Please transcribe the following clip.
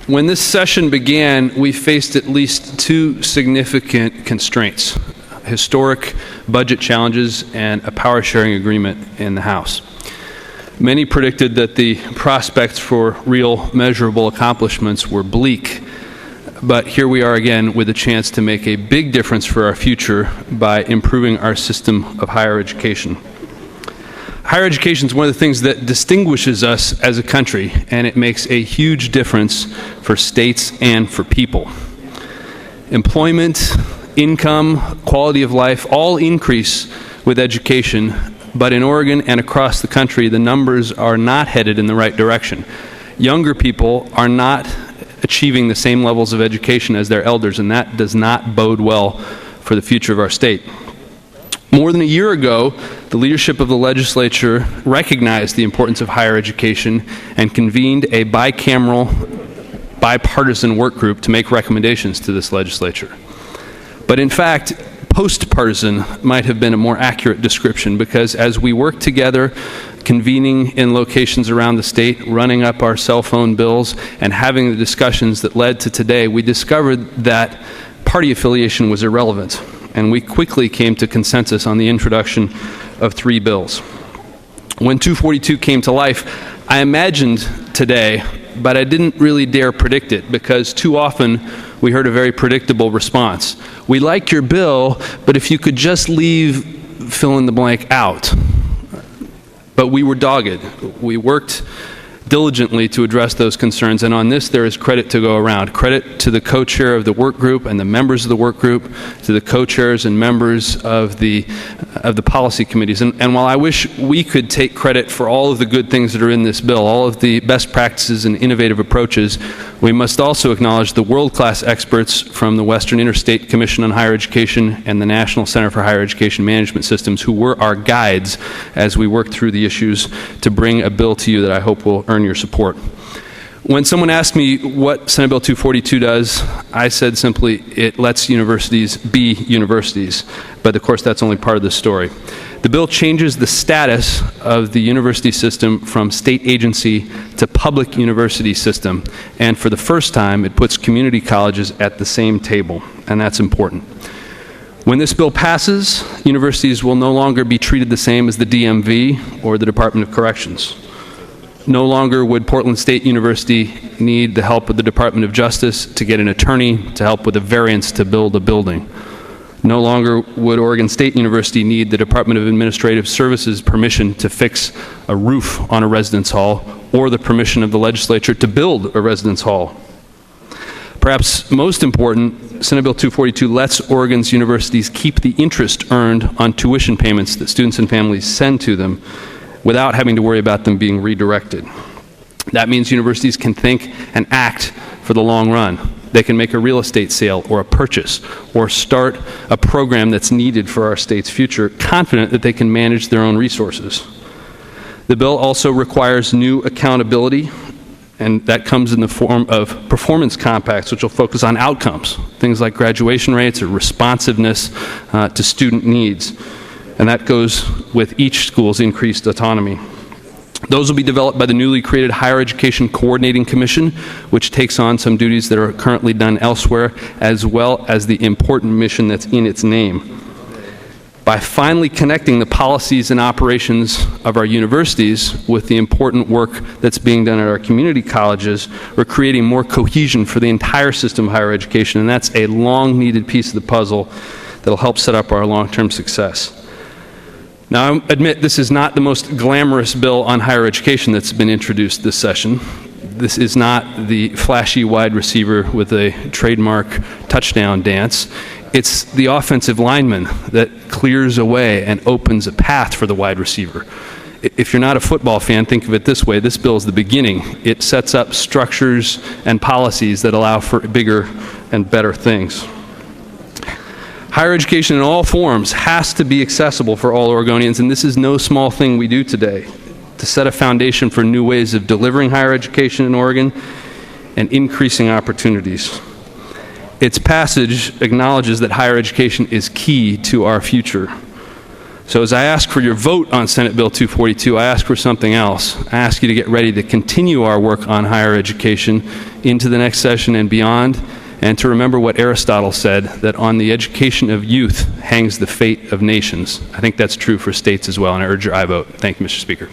When this session began, we faced at least two significant constraints: historic budget challenges and a power-sharing agreement in the House. Many predicted that the prospects for real measurable accomplishments were bleak, but here we are again with a chance to make a big difference for our future by improving our system of higher education. Higher education is one of the things that distinguishes us as a country, and it makes a huge difference for states and for people. Employment, income, quality of life all increase with education, but in Oregon and across the country, the numbers are not headed in the right direction. Younger people are not achieving the same levels of education as their elders, and that does not bode well for the future of our state. More than a year ago, the leadership of the legislature recognized the importance of higher education and convened a bicameral, bipartisan work group to make recommendations to this legislature. But in fact, post-partisan might have been a more accurate description, because as we worked together, convening in locations around the state, running up our cell phone bills, and having the discussions that led to today, we discovered that party affiliation was irrelevant, and we quickly came to consensus on the introduction of 3 bills. When 242 came to life, I imagined today, but I didn't really dare predict it, because too often we heard a very predictable response. We like your bill, but if you could just leave fill in the blank out. But we were dogged. We worked diligently to address those concerns, and on this there is credit to go around. Credit to the co-chair of the work group and the members of the work group, to the co-chairs and members of the policy committees. And while I wish we could take credit for all of the good things that are in this bill, all of the best practices and innovative approaches, we must also acknowledge the world-class experts from the Western Interstate Commission on Higher Education and the National Center for Higher Education Management Systems, who were our guides as we worked through the issues to bring a bill to you that I hope will earn your support. When someone asked me what Senate Bill 242 does, I said simply, it lets universities be universities. But of course, that's only part of the story. The bill changes the status of the university system from state agency to public university system. And for the first time, it puts community colleges at the same table. And that's important. When this bill passes, universities will no longer be treated the same as the DMV or the Department of Corrections. No longer would Portland State University need the help of the Department of Justice to get an attorney to help with a variance to build a building. No longer would Oregon State University need the Department of Administrative Services permission to fix a roof on a residence hall, or the permission of the legislature to build a residence hall. Perhaps most important, Senate Bill 242 lets Oregon's universities keep the interest earned on tuition payments that students and families send to them, without having to worry about them being redirected. That means universities can think and act for the long run. They can make a real estate sale or a purchase, or start a program that's needed for our state's future, confident that they can manage their own resources. The bill also requires new accountability, and that comes in the form of performance compacts, which will focus on outcomes, things like graduation rates or responsiveness to student needs. And that goes with each school's increased autonomy. Those will be developed by the newly created Higher Education Coordinating Commission, which takes on some duties that are currently done elsewhere, as well as the important mission that's in its name. By finally connecting the policies and operations of our universities with the important work that's being done at our community colleges, we're creating more cohesion for the entire system of higher education, and that's a long-needed piece of the puzzle that'll help set up our long-term success. Now, I admit this is not the most glamorous bill on higher education that's been introduced this session. This is not the flashy wide receiver with a trademark touchdown dance. It's the offensive lineman that clears a way and opens a path for the wide receiver. If you're not a football fan, think of it this way. This bill is the beginning. It sets up structures and policies that allow for bigger and better things. Higher education in all forms has to be accessible for all Oregonians, and this is no small thing we do today to set a foundation for new ways of delivering higher education in Oregon and increasing opportunities. Its passage acknowledges that higher education is key to our future. So as I ask for your vote on Senate Bill 242, I ask for something else. I ask you to get ready to continue our work on higher education into the next session and beyond, and to remember what Aristotle said, that on the education of youth hangs the fate of nations. I think that's true for states as well, and I urge your aye vote. Thank you, Mr. Speaker.